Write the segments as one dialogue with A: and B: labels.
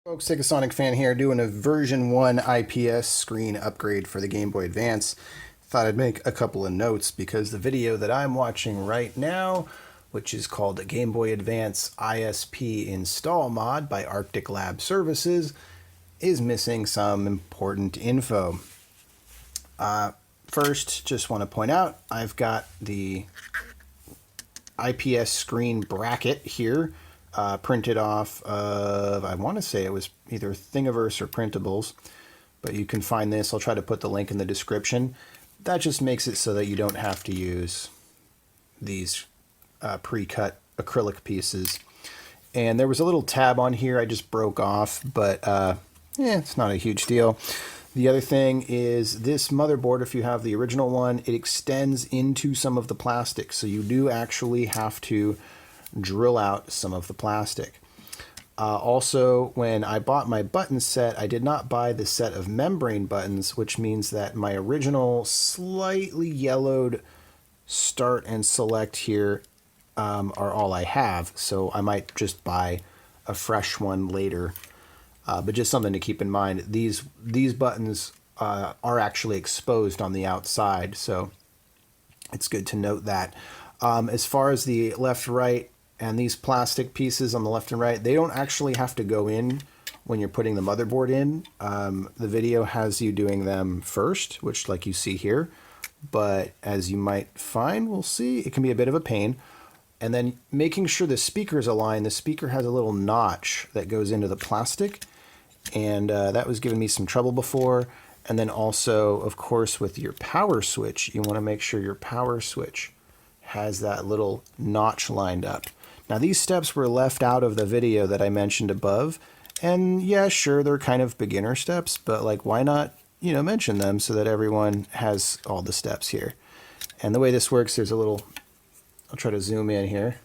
A: Folks, Segasonicfan here doing a version 1 IPS screen upgrade for the Game Boy Advance. Thought I'd make a couple of notes because the video that I'm watching right now, which is called the Game Boy Advance ISP Install Mod by Arctic Lab Services, is missing some important info. First, just want to point out, I've got the IPS screen bracket here. Printed off of, I want to say it was either Thingiverse or Printables, but you can find this. I'll try to put the link in the description. That just makes it so that you don't have to use these pre-cut acrylic pieces. And there was a little tab on here I just broke off, but it's not a huge deal. The other thing is this motherboard, if you have the original one, it extends into some of the plastic, so you do actually have to drill out some of the plastic. Also, when I bought my button set, I did not buy the set of membrane buttons, which means that my original slightly yellowed start and select here are all I have, so I might just buy a fresh one later. But just something to keep in mind, these buttons are actually exposed on the outside, so it's good to note that. As far as the left-right and these plastic pieces on the left and right, they don't actually have to go in when you're putting the motherboard in. The video has you doing them first, which like you see here, but as you might find, we'll see, it can be a bit of a pain. And then making sure the speaker's aligned. The speaker has a little notch that goes into the plastic, and that was giving me some trouble before. And then also, of course, with your power switch, you want to make sure your power switch has that little notch lined up. Now, these steps were left out of the video that I mentioned above, and yeah, sure, they're kind of beginner steps, but like, why not, mention them so that everyone has all the steps here. And the way this works, there's a little, I'll try to zoom in here.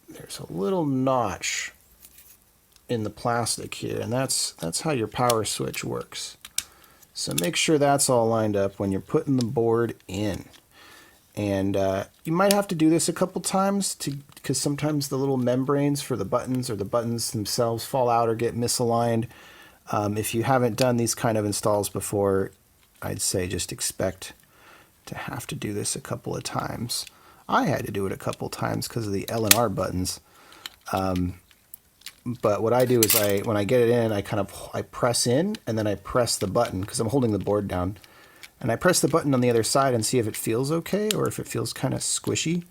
A: There's a little notch in the plastic here, and that's how your power switch works. So make sure that's all lined up when you're putting the board in. And you might have to do this a couple times because sometimes the little membranes for the buttons or the buttons themselves fall out or get misaligned. If you haven't done these kind of installs before, I'd say just expect to have to do this a couple of times. I had to do it a couple times because of the L and R buttons. But what I do is when I get it in, I press in and then I press the button because I'm holding the board down. And I press the button on the other side and see if it feels okay or if it feels kind of squishy.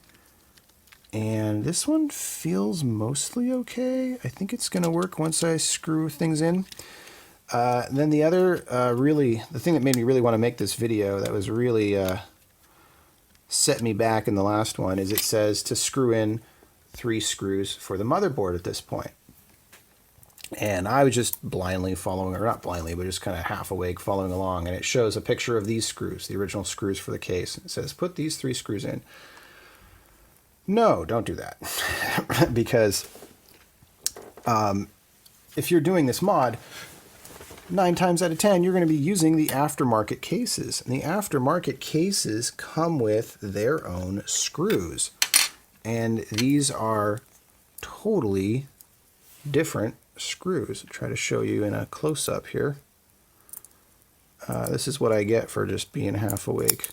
A: And this one feels mostly okay. I think it's going to work once I screw things in. Then the other, the thing that made me really want to make this video, that was really set me back in the last one, is it says to screw in 3 screws for the motherboard at this point. And I was just blindly following, or not blindly, but just kind of half awake following along. And it shows a picture of these screws, the original screws for the case. It says, put these 3 screws in. No, don't do that. Because if you're doing this mod, 9 times out of 10, you're going to be using the aftermarket cases. And the aftermarket cases come with their own screws. And these are totally different screws. I'll try to show you in a close-up here. This is what I get for just being half awake,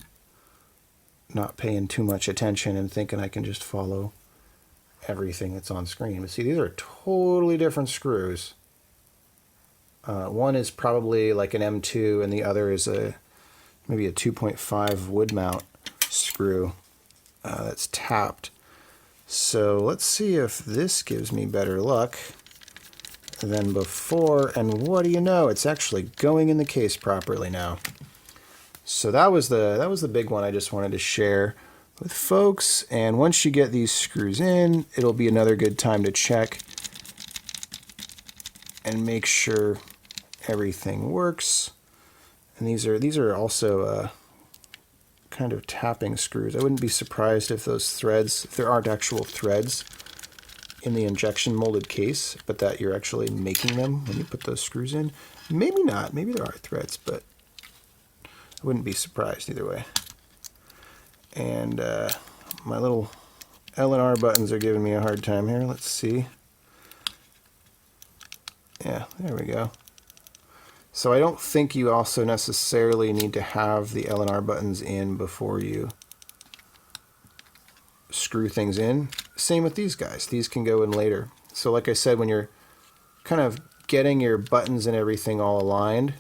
A: not paying too much attention and thinking I can just follow everything that's on screen. But see, these are totally different screws. One is probably like an M2 and the other is maybe a 2.5 wood mount screw that's tapped. So let's see if this gives me better luck than before, and what do you know, it's actually going in the case properly now. So that was the big one I just wanted to share with folks. And once you get these screws in, it'll be another good time to check and make sure everything works. And these are also kind of tapping screws. I wouldn't be surprised if those threads, if there aren't actual threads in the injection molded case, but that you're actually making them when you put those screws in. Maybe not, maybe there are threads, but I wouldn't be surprised either way. And my little L and R buttons are giving me a hard time here. Let's see. Yeah, there we go. So I don't think you also necessarily need to have the L and R buttons in before you screw things in. Same with these guys. These can go in later. So like I said, when you're kind of getting your buttons and everything all aligned,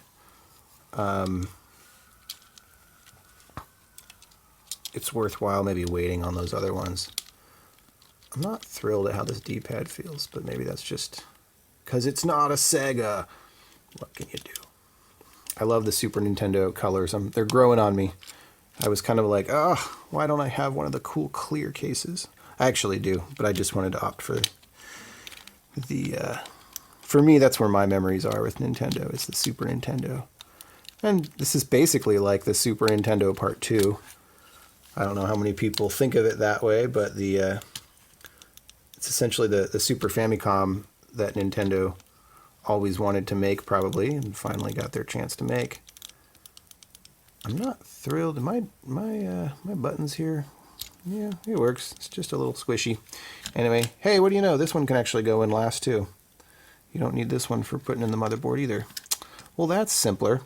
A: it's worthwhile maybe waiting on those other ones. I'm not thrilled at how this D-pad feels, but maybe that's just because it's not a Sega. What can you do? I love the Super Nintendo colors. They're growing on me. I was kind of like, oh, why don't I have one of the cool clear cases? I actually do, but I just wanted to opt for the... for me, that's where my memories are with Nintendo, is the Super Nintendo. And this is basically like the Super Nintendo Part 2. I don't know how many people think of it that way, but it's essentially the Super Famicom that Nintendo always wanted to make, probably, and finally got their chance to make. I'm not thrilled. My buttons here, yeah, it works. It's just a little squishy. Anyway, hey, what do you know? This one can actually go in last too. You don't need this one for putting in the motherboard either. Well, that's simpler.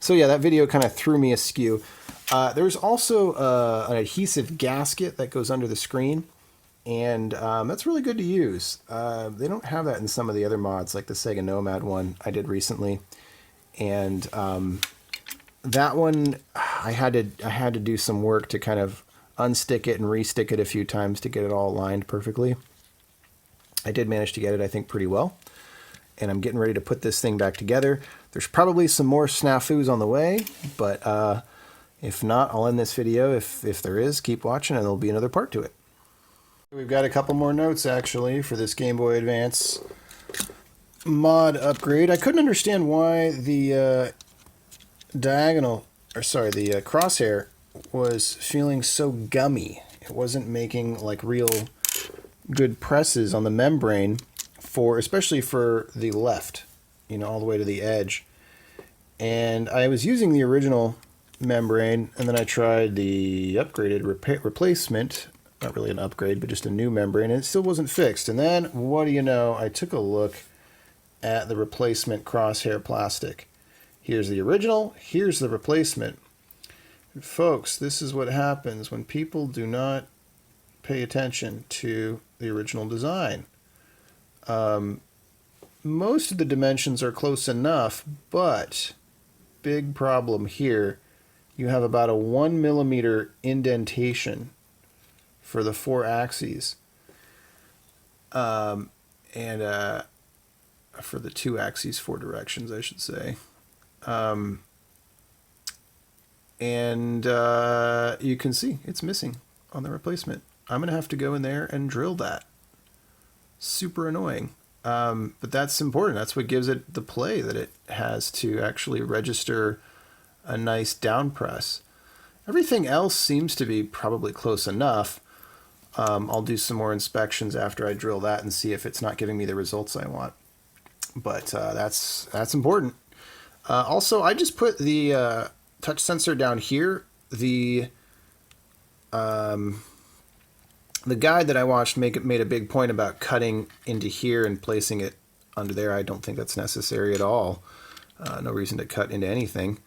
A: So yeah, that video kind of threw me askew. There's also an adhesive gasket that goes under the screen, and that's really good to use. They don't have that in some of the other mods, like the Sega Nomad one I did recently, and that one I had to do some work to kind of unstick it and restick it a few times to get it all aligned perfectly. I did manage to get it, I think, pretty well, and I'm getting ready to put this thing back together. There's probably some more snafus on the way, but if not, I'll end this video. If there is, keep watching and there'll be another part to it. We've got a couple more notes, actually, for this Game Boy Advance mod upgrade. I couldn't understand why the the crosshair was feeling so gummy. It wasn't making like real good presses on the membrane, especially for the left, you know, all the way to the edge. And I was using the original membrane, and then I tried the upgraded replacement. Not really an upgrade, but just a new membrane, and it still wasn't fixed. And then, what do you know, I took a look at the replacement crosshair plastic. Here's the original, here's the replacement. And folks, this is what happens when people do not pay attention to the original design. Most of the dimensions are close enough, but big problem here. You have about a 1 millimeter indentation for the 4 axes, and for the 2 axes, 4 directions, I should say. You can see it's missing on the replacement. I'm going to have to go in there and drill that. Super annoying. But that's important. That's what gives it the play that it has to actually register a nice down press. Everything else seems to be probably close enough. I'll do some more inspections after I drill that and see if it's not giving me the results I want. But that's important. Also, I just put the touch sensor down here. The guide that I watched made a big point about cutting into here and placing it under there. I don't think that's necessary at all. No reason to cut into anything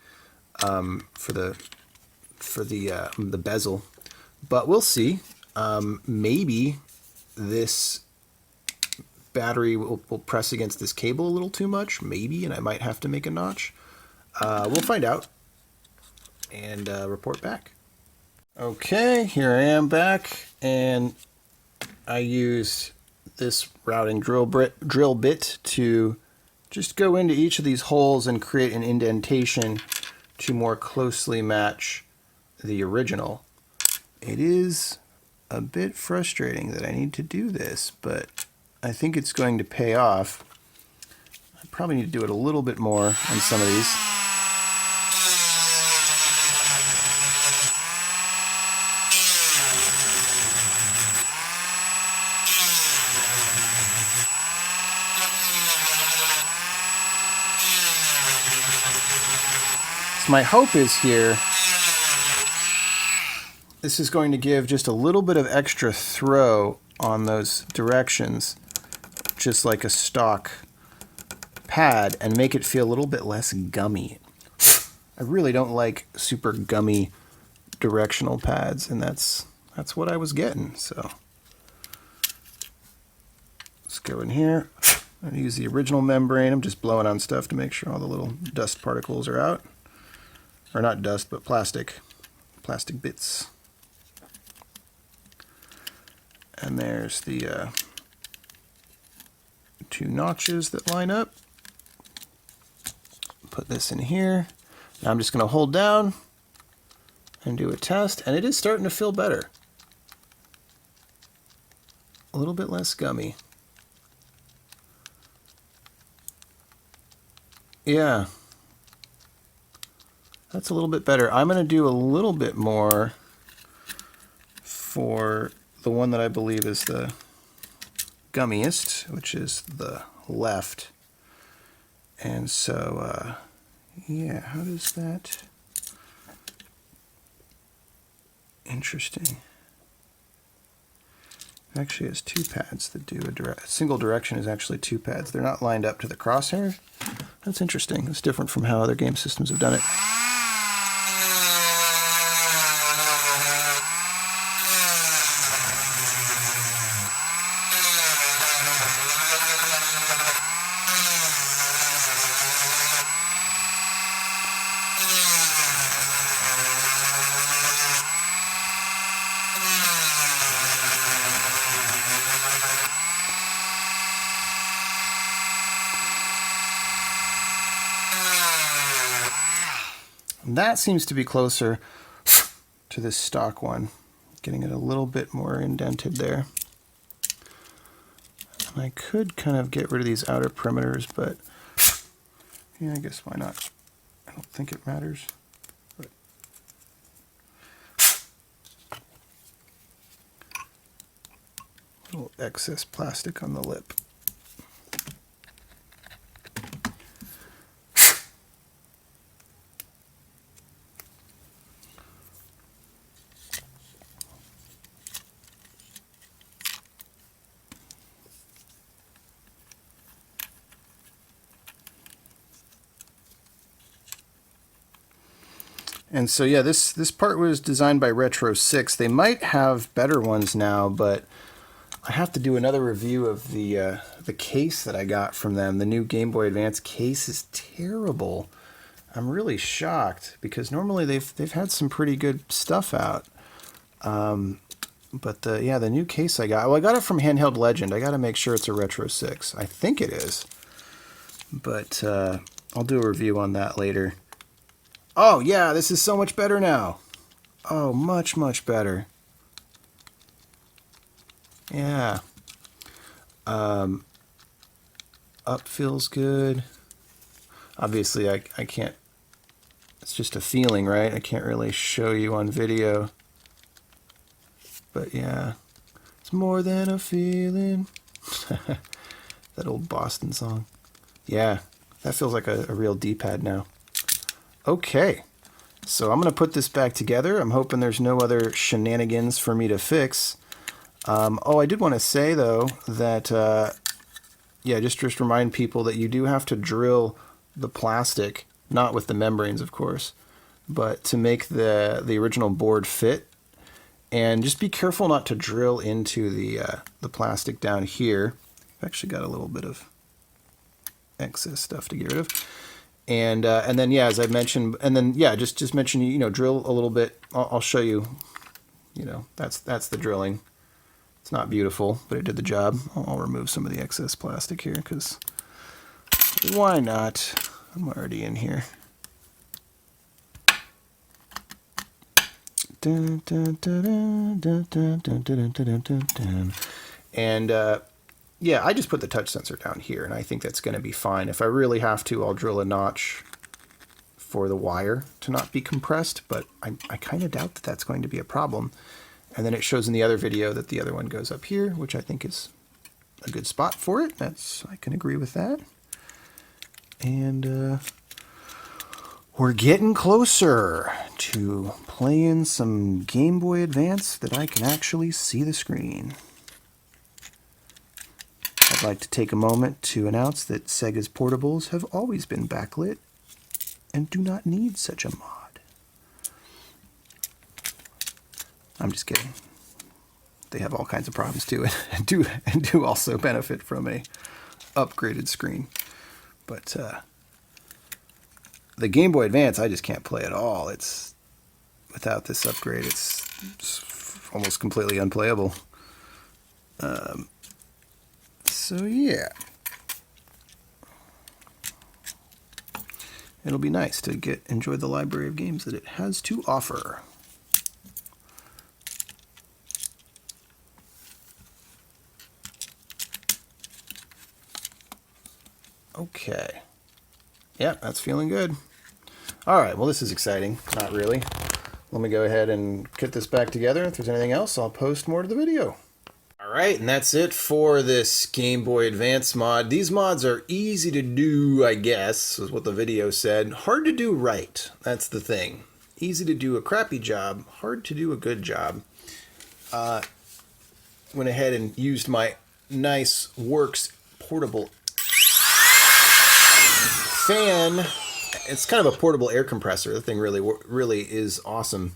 A: for the bezel. But we'll see. Maybe this battery will press against this cable a little too much, maybe, and I might have to make a notch. We'll find out and report back. Okay, here I am back, and I used this routing drill bit to just go into each of these holes and create an indentation to more closely match the original. It is a bit frustrating that I need to do this, but I think it's going to pay off. I probably need to do it a little bit more on some of these. So my hope is here, this is going to give just a little bit of extra throw on those directions, just like a stock pad and make it feel a little bit less gummy. I really don't like super gummy directional pads, and that's what I was getting. So let's go in here. I'm going to use the original membrane. I'm just blowing on stuff to make sure all the little dust particles are out. Or not dust, but plastic bits. And there's the 2 notches that line up. Put this in here. Now I'm just going to hold down and do a test, and it is starting to feel better. A little bit less gummy. Yeah. That's a little bit better. I'm going to do a little bit more for the one that I believe is the gummiest, which is the left. And so, yeah, how does that... Interesting. It actually has 2 pads that do a single direction is actually 2 pads. They're not lined up to the crosshair. That's interesting. It's different from how other game systems have done it. That seems to be closer to this stock one, getting it a little bit more indented there. And I could kind of get rid of these outer perimeters, but yeah, I guess why not? I don't think it matters. But a little excess plastic on the lip. And so yeah, this part was designed by Retro 6. They might have better ones now, but I have to do another review of the case that I got from them. The new Game Boy Advance case is terrible. I'm really shocked because normally they've had some pretty good stuff out. But the new case I got, well, I got it from Handheld Legend. I got to make sure it's a Retro 6. I think it is, but I'll do a review on that later. Oh yeah, this is so much better now. Oh, much, much better. Yeah. Up feels good. Obviously, I can't, it's just a feeling, right? I can't really show you on video. But yeah, it's more than a feeling. That old Boston song. Yeah, that feels like a real D-pad now. Okay, so I'm going to put this back together. I'm hoping there's no other shenanigans for me to fix. Oh, I did want to say, though, that, yeah, just remind people that you do have to drill the plastic, not with the membranes, of course, but to make the original board fit. And just be careful not to drill into the plastic down here. I've actually got a little bit of excess stuff to get rid of. And then, yeah, as I mentioned, and then, yeah, just mention, you know, drill a little bit. I'll show you, you know, that's the drilling. It's not beautiful, but it did the job. I'll remove some of the excess plastic here, because why not? I'm already in here. And yeah, I just put the touch sensor down here, and I think that's going to be fine. If I really have to, I'll drill a notch for the wire to not be compressed, but I kind of doubt that that's going to be a problem. And then it shows in the other video that the other one goes up here, which I think is a good spot for it. I can agree with that. And we're getting closer to playing some Game Boy Advance that I can actually see the screen. I'd like to take a moment to announce that Sega's portables have always been backlit and do not need such a mod. I'm just kidding. They have all kinds of problems too, and do also benefit from a upgraded screen. But the Game Boy Advance, I just can't play at all. It's without this upgrade, it's almost completely unplayable. So yeah, it'll be nice to enjoy the library of games that it has to offer. Okay. Yeah, that's feeling good. All right, well, this is exciting. Not really. Let me go ahead and put this back together. If there's anything else, I'll post more to the video. All right, and that's it for this Game Boy Advance mod. These mods are easy to do, I guess, is what the video said. Hard to do right. That's the thing. Easy to do a crappy job, hard to do a good job. Went ahead and used my nice Works portable fan. It's kind of a portable air compressor. The thing really is awesome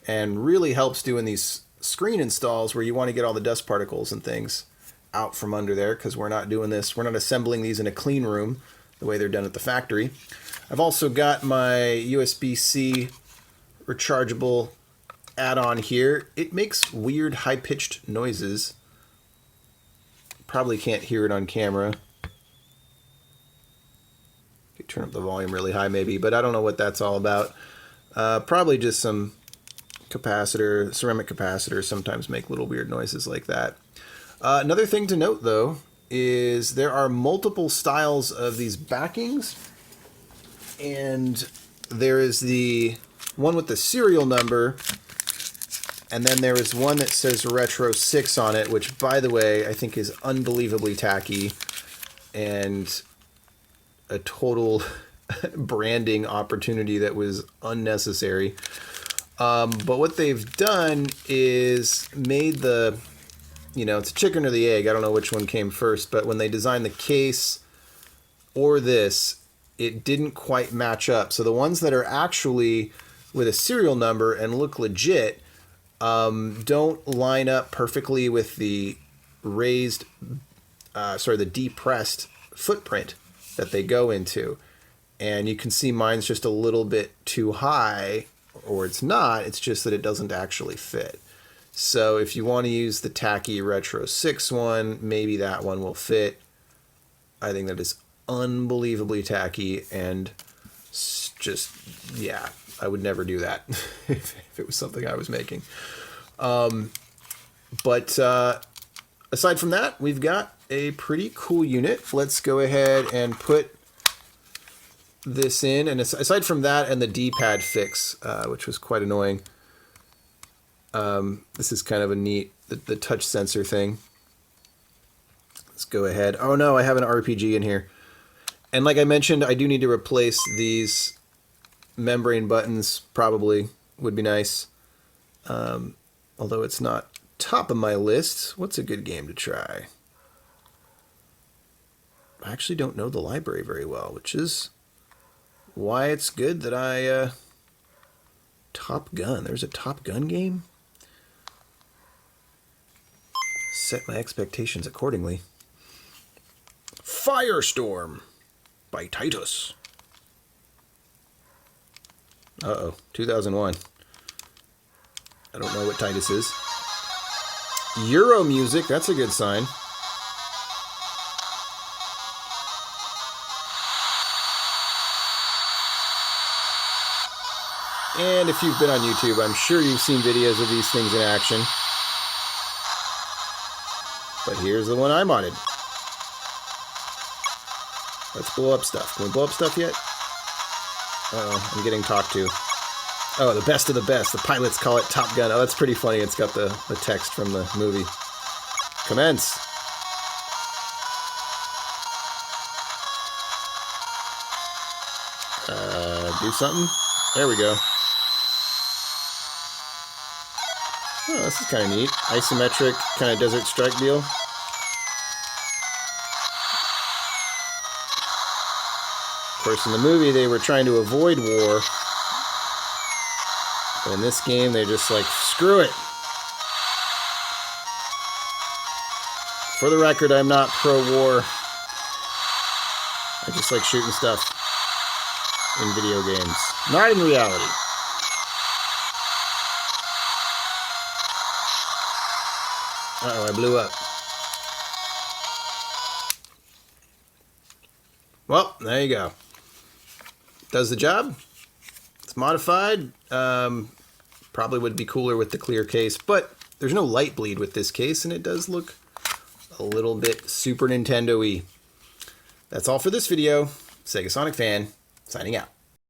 A: and really helps doing these screen installs where you want to get all the dust particles and things out from under there, because we're not doing this. We're not assembling these in a clean room the way they're done at the factory. I've also got my USB-C rechargeable add-on here. It makes weird high-pitched noises. Probably can't hear it on camera. Turn up the volume really high maybe, but I don't know what that's all about. Probably just some capacitor, ceramic capacitors sometimes make little weird noises like that. Another thing to note though is there are multiple styles of these backings, and there is the one with the serial number, and then there is one that says Retro 6 on it, which by the way I think is unbelievably tacky and a total branding opportunity that was unnecessary. But what they've done is made the, it's a chicken or the egg. I don't know which one came first, but when they designed the case or this, it didn't quite match up. So the ones that are actually with a serial number and look legit don't line up perfectly with the the depressed footprint that they go into. And you can see mine's just a little bit too high, or it's not, it's just that it doesn't actually fit. So if you want to use the tacky Retro 6 one, maybe that one will fit. I think that is unbelievably tacky, and just, yeah, I would never do that if it was something I was making. But aside from that, we've got a pretty cool unit. Let's go ahead and put this in. And aside from that and the D-pad fix, which was quite annoying, this is kind of a neat, the touch sensor thing. Let's go ahead. Oh no, I have an RPG in here. And like I mentioned, I do need to replace these membrane buttons. Probably would be nice. Although it's not top of my list. What's a good game to try? I actually don't know the library very well, which is why it's good that I Top Gun. There's a Top Gun game? Set my expectations accordingly. Firestorm by Titus. Uh-oh, 2001. I don't know what Titus is. Euro music, that's a good sign. And if you've been on YouTube, I'm sure you've seen videos of these things in action. But here's the one I modded. Let's blow up stuff. Can we blow up stuff yet? Uh-oh, I'm getting talked to. Oh, the best of the best. The pilots call it Top Gun. Oh, that's pretty funny. It's got the text from the movie. Commence. Do something. There we go. Oh, this is kind of neat. Isometric kind of Desert Strike deal. Of course, in the movie, they were trying to avoid war. But in this game, they're just like, screw it. For the record, I'm not pro-war. I just like shooting stuff in video games. Not in reality. Uh-oh, I blew up. Well, there you go. Does the job. It's modified. Probably would be cooler with the clear case, but there's no light bleed with this case, and it does look a little bit Super Nintendo-y. That's all for this video. Segasonic Fan, signing out.